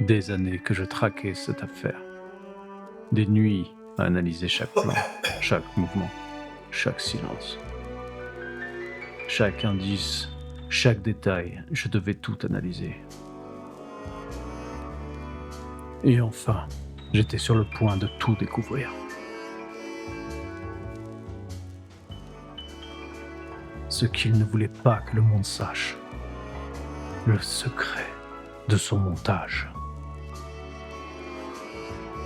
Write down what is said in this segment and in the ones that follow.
Des années que je traquais cette affaire. Des nuits à analyser chaque plan, chaque mouvement, chaque silence. Chaque indice, chaque détail, je devais tout analyser. Et enfin, j'étais sur le point de tout découvrir. Ce qu'il ne voulait pas que le monde sache. Le secret de son montage.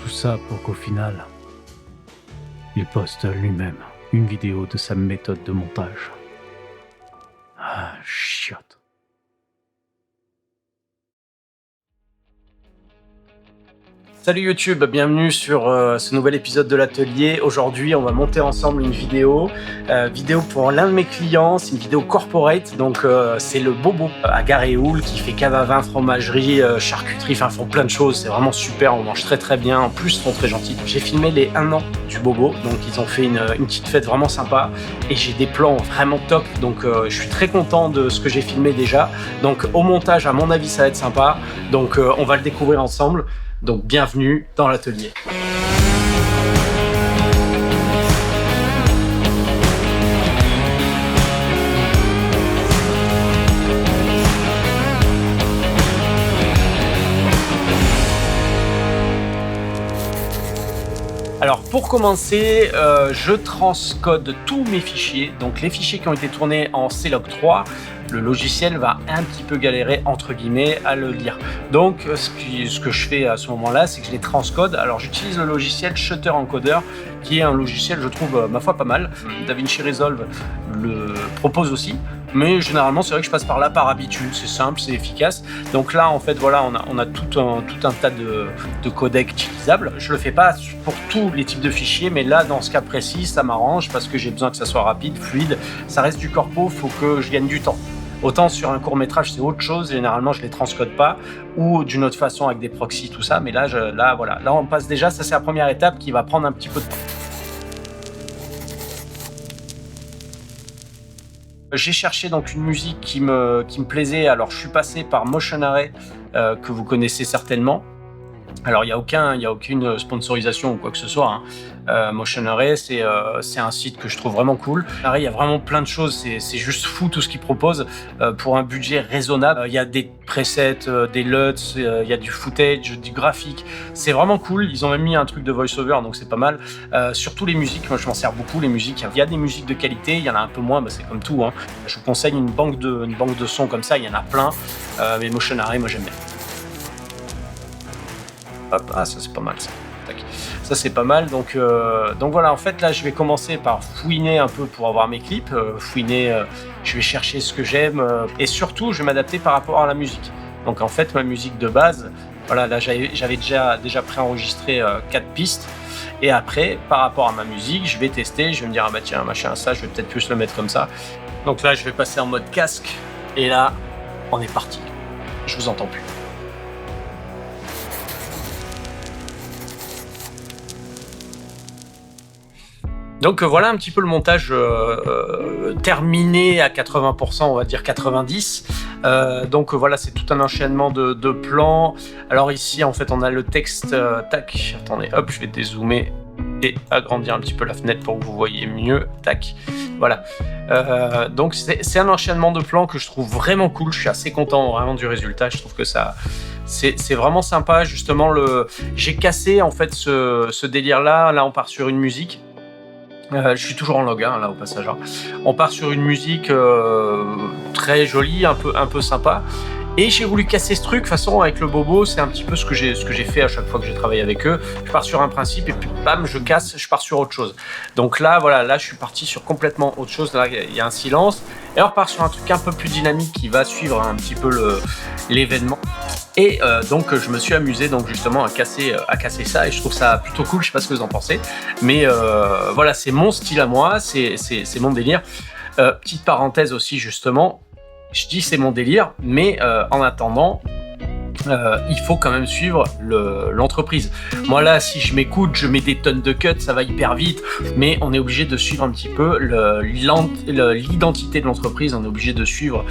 Tout ça pour qu'au final, il poste lui-même une vidéo de sa méthode de montage. Ah, chiotte. Salut YouTube, bienvenue sur ce nouvel épisode de l'atelier. Aujourd'hui, on va monter ensemble une vidéo pour l'un de mes clients. C'est une vidéo corporate, donc c'est le Bobo à Garéoul qui fait cave à vin, fromagerie, charcuterie, enfin ils font plein de choses. C'est vraiment super, on mange très très bien. En plus, ils sont très gentils. J'ai filmé les 1 an du Bobo, donc ils ont fait une petite fête vraiment sympa et j'ai des plans vraiment top. Donc je suis très content de ce que j'ai filmé déjà. Donc au montage, à mon avis, ça va être sympa. Donc on va le découvrir ensemble. Donc bienvenue dans l'atelier. Alors pour commencer, je transcode tous mes fichiers, donc les fichiers qui ont été tournés en C-Log 3, le logiciel va un petit peu galérer entre guillemets à le lire. Donc ce que je fais à ce moment-là, c'est que je les transcode. Alors j'utilise le logiciel Shutter Encoder, qui est un logiciel, je trouve, ma foi pas mal. DaVinci Resolve le propose aussi. Mais généralement, c'est vrai que je passe par là par habitude. C'est simple, c'est efficace. Donc là, en fait, voilà, on a tout un tas de codecs utilisables. Je le fais pas pour tous les types de fichiers, mais là, dans ce cas précis, ça m'arrange parce que j'ai besoin que ça soit rapide, fluide. Ça reste du corpo, faut que je gagne du temps. Autant sur un court-métrage, c'est autre chose. Généralement, je les transcode pas ou d'une autre façon avec des proxys, tout ça. Mais là, voilà. Là, on passe déjà. Ça, c'est la première étape qui va prendre un petit peu de temps. J'ai cherché donc une musique qui me plaisait. Alors, je suis passé par Motion Array, que vous connaissez certainement. Alors, il y a aucune sponsorisation ou quoi que ce soit, hein. Motion Array, c'est un site que je trouve vraiment cool. Array, il y a vraiment plein de choses. C'est juste fou tout ce qu'ils proposent pour un budget raisonnable. Il y a des presets, des LUTs, il y a du footage, du graphique. C'est vraiment cool. Ils ont même mis un truc de voice-over, donc c'est pas mal. Surtout les musiques, moi je m'en sers beaucoup. Les musiques, il y a des musiques de qualité, il y en a un peu moins, bah, c'est comme tout, hein. Je vous conseille une banque de sons comme ça. Il y en a plein, mais Motion Array, moi j'aime bien. Hop, ah ça c'est pas mal ça. Tac. Ça c'est pas mal, donc voilà, en fait là je vais commencer par fouiner un peu pour avoir mes clips, je vais chercher ce que j'aime, et surtout je vais m'adapter par rapport à la musique. Donc en fait ma musique de base, voilà, là j'avais déjà préenregistré 4 pistes, et après par rapport à ma musique je vais tester, je vais me dire ah bah tiens machin ça je vais peut-être plus le mettre comme ça. Donc là je vais passer en mode casque, et là on est parti, je vous entends plus. Donc voilà un petit peu le montage terminé à 80%, on va dire 90%. Donc voilà, c'est tout un enchaînement de plans. Alors ici, en fait, on a le texte. Tac, attendez, hop, je vais dézoomer et agrandir un petit peu la fenêtre pour que vous voyez mieux. Tac, voilà. Donc c'est un enchaînement de plans que je trouve vraiment cool. Je suis assez content vraiment du résultat. Je trouve que ça... C'est vraiment sympa, justement. J'ai cassé en fait ce délire-là. Là, on part sur une musique. Je suis toujours en log, hein, là au passage. Hein. On part sur une musique très jolie, un peu sympa. Et j'ai voulu casser ce truc. De toute façon, avec le Bobo, c'est un petit peu ce que j'ai fait à chaque fois que j'ai travaillé avec eux. Je pars sur un principe et puis bam, je casse, je pars sur autre chose. Donc là, voilà, là je suis parti sur complètement autre chose. Là, il y a un silence. Et on repart sur un truc un peu plus dynamique qui va suivre un petit peu l'événement. Et donc je me suis amusé donc justement à casser ça, et je trouve ça plutôt cool. Je sais pas ce que vous en pensez, mais voilà, c'est mon style à moi, c'est mon délire. Petite parenthèse aussi, justement, je dis c'est mon délire, mais en attendant, il faut quand même suivre l'entreprise. Moi là, si je m'écoute, je mets des tonnes de cuts, ça va hyper vite, mais on est obligé de suivre un petit peu l'identité de l'entreprise, on est obligé de suivre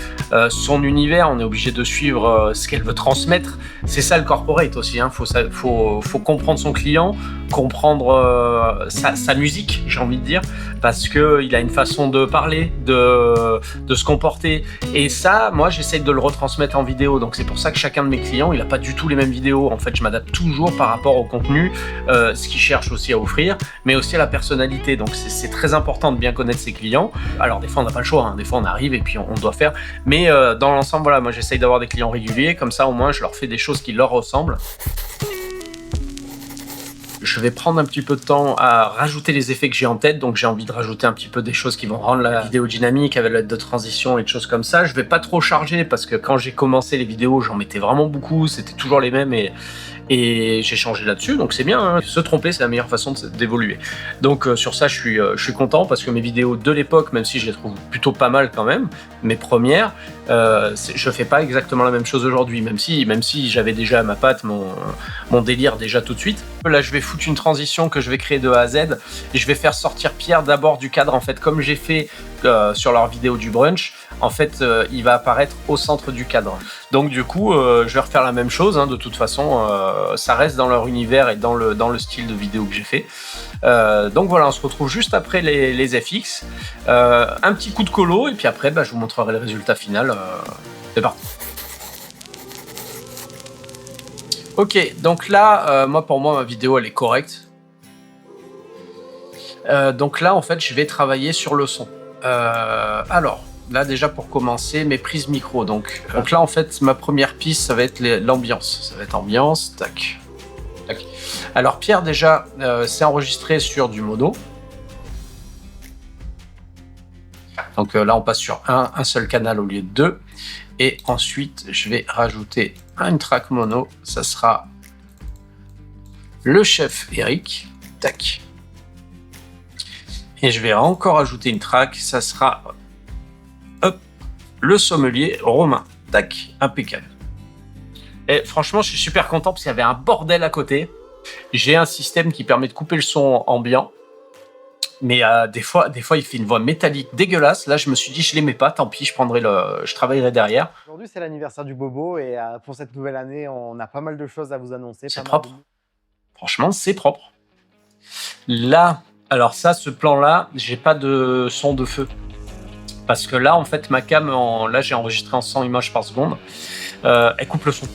son univers, on est obligé de suivre ce qu'elle veut transmettre. C'est ça le corporate aussi, hein. Faut comprendre son client, comprendre sa musique, j'ai envie de dire, parce qu'il a une façon de parler, de se comporter, et ça, moi j'essaie de le retransmettre en vidéo, donc c'est pour ça que chacun de mes clients, il n'a pas du tout les mêmes vidéos. En fait, je m'adapte toujours par rapport au contenu, ce qu'il cherche aussi à offrir, mais aussi à la personnalité. Donc, c'est très important de bien connaître ses clients. Alors, des fois, on n'a pas le choix. Hein. Des fois, on arrive et puis on doit faire. Mais dans l'ensemble, voilà, moi, j'essaye d'avoir des clients réguliers. Comme ça, au moins, je leur fais des choses qui leur ressemblent. Je vais prendre un petit peu de temps à rajouter les effets que j'ai en tête, donc j'ai envie de rajouter un petit peu des choses qui vont rendre la vidéo dynamique avec l'aide de transition et de choses comme ça. Je vais pas trop charger parce que quand j'ai commencé les vidéos, j'en mettais vraiment beaucoup, c'était toujours les mêmes et j'ai changé là-dessus, donc c'est bien, hein. Se tromper, c'est la meilleure façon d'évoluer. Donc sur ça, je suis content parce que mes vidéos de l'époque, même si je les trouve plutôt pas mal quand même, mes premières, je fais pas exactement la même chose aujourd'hui, même si j'avais déjà à ma patte mon délire déjà tout de suite. Là, je vais foutre une transition que je vais créer de A à Z et je vais faire sortir Pierre d'abord du cadre, en fait, comme j'ai fait sur leur vidéo du brunch. En fait, il va apparaître au centre du cadre. Donc du coup, je vais refaire la même chose, hein, de toute façon, ça reste dans leur univers et dans le style de vidéo que j'ai fait. Donc voilà, on se retrouve juste après les FX. Un petit coup de colo, et puis après, je vous montrerai le résultat final. C'est parti. Ok, donc là, pour moi, ma vidéo, elle est correcte. Donc là, en fait, je vais travailler sur le son. Alors... Là, déjà, pour commencer, mes prises micro. Donc là, en fait, ma première piste, ça va être l'ambiance. Ça va être ambiance, tac, tac. Alors, Pierre, déjà, c'est enregistré sur du mono. Donc là, on passe sur un seul canal au lieu de deux. Et ensuite, je vais rajouter une track mono. Ça sera le chef Eric, tac. Et je vais encore ajouter une track. Ça sera... le sommelier Romain. Tac, impeccable. Et franchement, je suis super content parce qu'il y avait un bordel à côté. J'ai un système qui permet de couper le son ambiant. Mais des fois, il fait une voix métallique dégueulasse. Là, je me suis dit, je l'aimais pas, tant pis, je travaillerai derrière. Aujourd'hui, c'est l'anniversaire du Bobo et pour cette nouvelle année, on a pas mal de choses à vous annoncer. C'est propre. Franchement, c'est propre. Là, alors ça, ce plan-là, j'ai pas de son de feu. Parce que là, en fait, ma cam, là, j'ai enregistré en 100 images par seconde. Elle coupe le son.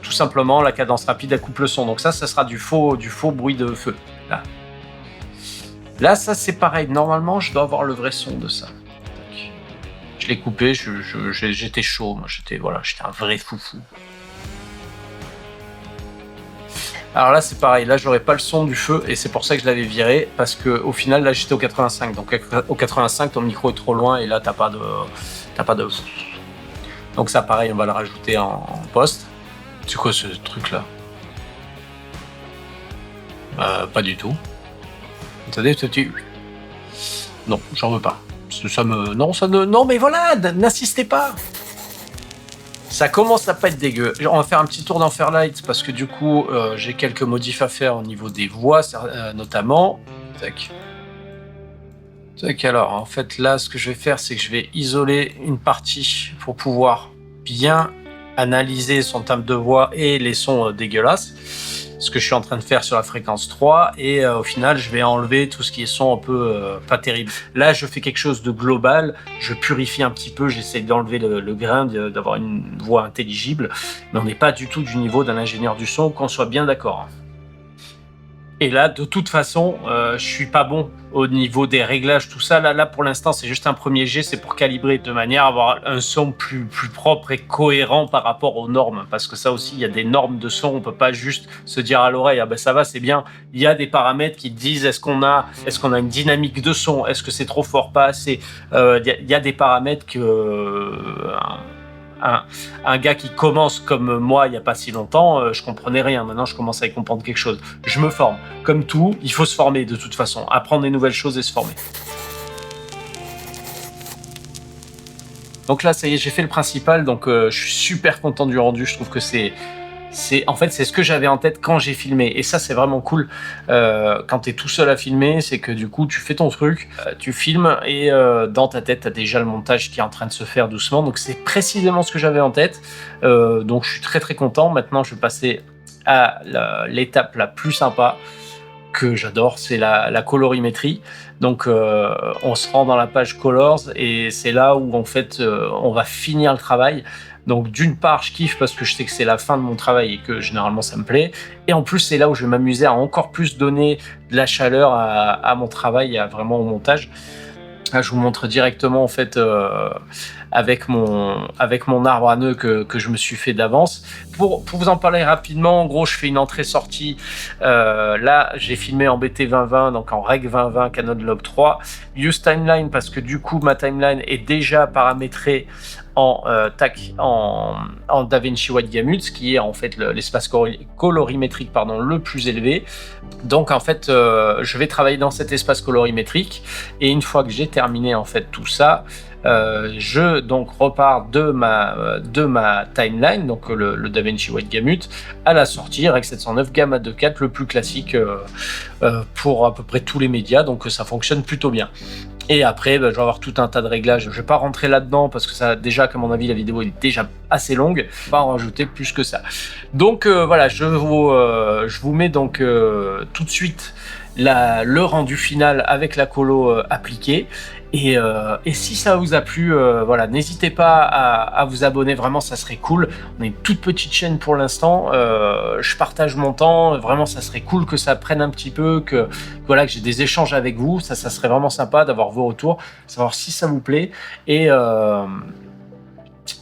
Tout simplement, la cadence rapide, elle coupe le son. Donc ça sera du faux bruit de feu. Là, ça, c'est pareil. Normalement, je dois avoir le vrai son de ça. Donc, je l'ai coupé. J'étais chaud. Moi, j'étais un vrai foufou. Alors là, c'est pareil. Là, j'aurais pas le son du feu et c'est pour ça que je l'avais viré parce que au final, là, j'étais au 85. Donc au 85, ton micro est trop loin et là, t'as pas de. Donc ça, pareil, on va le rajouter en post. C'est quoi ce truc-là? Pas du tout. Attendez, non, j'en veux pas. Non, mais voilà, n'insistez pas. Ça commence à pas être dégueu. On va faire un petit tour dans Fairlight parce que du coup, j'ai quelques modifs à faire au niveau des voix, notamment. Tac. Tac, alors, en fait, là, ce que je vais faire, c'est que je vais isoler une partie pour pouvoir bien analyser son timbre de voix et les sons dégueulasses. Ce que je suis en train de faire sur la fréquence 3 et au final je vais enlever tout ce qui est son un peu pas terrible. Là je fais quelque chose de global, je purifie un petit peu, j'essaie d'enlever le grain, d'avoir une voix intelligible, mais on n'est pas du tout du niveau d'un ingénieur du son, qu'on soit bien d'accord. Et là, de toute façon, je suis pas bon au niveau des réglages, tout ça. Là pour l'instant, c'est juste un premier jet, c'est pour calibrer de manière à avoir un son plus propre et cohérent par rapport aux normes. Parce que ça aussi, il y a des normes de son. On peut pas juste se dire à l'oreille, ah ben ça va, c'est bien. Il y a des paramètres qui disent, est-ce qu'on a une dynamique de son? Est-ce que c'est trop fort, pas assez? Il y a des paramètres que... Un gars qui commence comme moi il n'y a pas si longtemps, je comprenais rien. Maintenant, je commence à y comprendre quelque chose. Je me forme. Comme tout, il faut se former de toute façon. Apprendre des nouvelles choses et se former. Donc là, ça y est, j'ai fait le principal, donc je suis super content du rendu. Je trouve que en fait, c'est ce que j'avais en tête quand j'ai filmé. Et ça, c'est vraiment cool quand t'es tout seul à filmer, c'est que du coup, tu fais ton truc, tu filmes et dans ta tête, t'as déjà le montage qui est en train de se faire doucement. Donc c'est précisément ce que j'avais en tête. Donc je suis très très content. Maintenant, je vais passer à l'étape la plus sympa que j'adore, c'est la colorimétrie. Donc on se rend dans la page Colors et c'est là où en fait on va finir le travail. Donc d'une part je kiffe parce que je sais que c'est la fin de mon travail et que généralement ça me plaît, et en plus c'est là où je vais m'amuser à encore plus donner de la chaleur à mon travail, vraiment au montage. Là, je vous montre directement en fait avec mon arbre à nœuds que je me suis fait d'avance. Pour vous en parler rapidement, en gros, je fais une entrée-sortie. Là, j'ai filmé en BT 2020, donc en Rec 2020 Canon Log 3. Use Timeline parce que du coup, ma timeline est déjà paramétrée en DaVinci Wide Gamut, ce qui est en fait l'espace colorimétrique le plus élevé. Donc en fait, je vais travailler dans cet espace colorimétrique et une fois que j'ai terminé en fait tout ça, je donc repars de ma timeline, donc le DaVinci Wide Gamut, à la sortie Rec 709 Gamma 2.4, le plus classique pour à peu près tous les médias, donc ça fonctionne plutôt bien. Et après, je vais avoir tout un tas de réglages. Je vais pas rentrer là-dedans parce que ça, déjà, comme à mon avis, la vidéo est déjà assez longue. Je vais pas en rajouter plus que ça. Donc voilà, je vous mets donc tout de suite le rendu final avec la colo appliquée. Et si ça vous a plu, voilà, n'hésitez pas à vous abonner, vraiment ça serait cool. On est une toute petite chaîne pour l'instant, je partage mon temps, vraiment ça serait cool que ça prenne un petit peu, que j'ai des échanges avec vous, ça serait vraiment sympa d'avoir vos retours, savoir si ça vous plaît,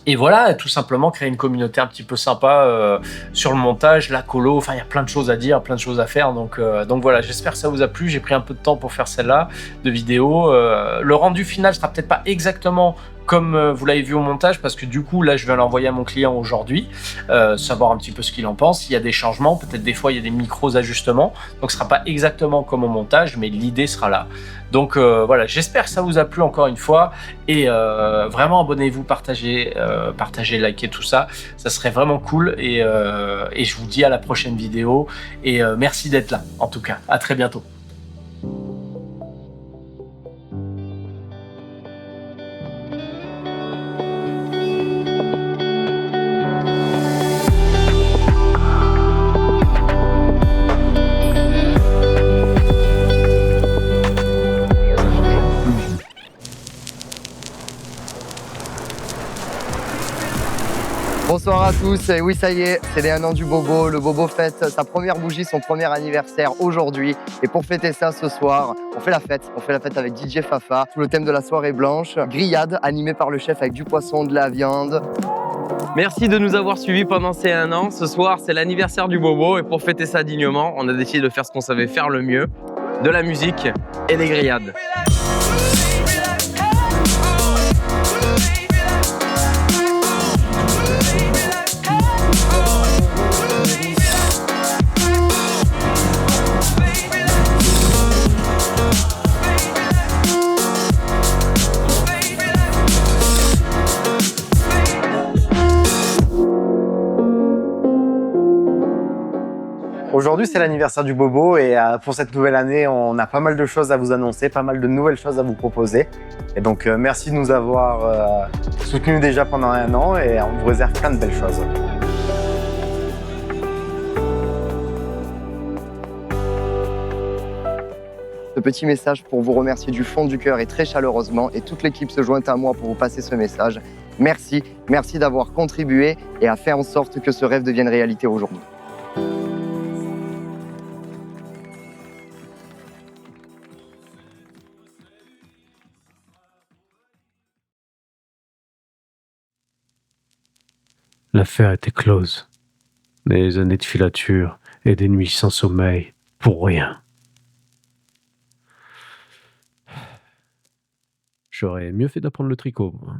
et voilà, tout simplement créer une communauté un petit peu sympa sur le montage, la colo, enfin il y a plein de choses à dire, plein de choses à faire, donc voilà, j'espère que ça vous a plu. J'ai pris un peu de temps pour faire celle-là de vidéo. Le rendu final sera peut-être pas exactement comme vous l'avez vu au montage, parce que du coup là je vais l'envoyer à mon client aujourd'hui, savoir un petit peu ce qu'il en pense, s'il y a des changements, peut-être des fois il y a des micros ajustements, donc ce sera pas exactement comme au montage, mais l'idée sera là. Donc voilà, j'espère que ça vous a plu encore une fois, et vraiment abonnez-vous, partagez, likez tout ça, ça serait vraiment cool, et je vous dis à la prochaine vidéo, et merci d'être là, en tout cas, à très bientôt. Bonsoir à tous, et oui ça y est, c'est les 1 an du Bobo. Le Bobo fête sa première bougie, son premier anniversaire aujourd'hui. Et pour fêter ça ce soir, on fait la fête avec DJ Fafa. Sous le thème de la soirée blanche, grillade animée par le chef avec du poisson, de la viande. Merci de nous avoir suivis pendant ces 1 an. Ce soir, c'est l'anniversaire du Bobo et pour fêter ça dignement, on a décidé de faire ce qu'on savait faire le mieux, de la musique et des grillades. Aujourd'hui, c'est l'anniversaire du Bobo et pour cette nouvelle année, on a pas mal de choses à vous annoncer, pas mal de nouvelles choses à vous proposer. Et donc, merci de nous avoir soutenus déjà pendant 1 an et on vous réserve plein de belles choses. Ce petit message pour vous remercier du fond du cœur et très chaleureusement, et toute l'équipe se joint à moi pour vous passer ce message. Merci, merci d'avoir contribué et à faire en sorte que ce rêve devienne réalité aujourd'hui. L'affaire était close. Des années de filature et des nuits sans sommeil, pour rien. J'aurais mieux fait d'apprendre le tricot, moi.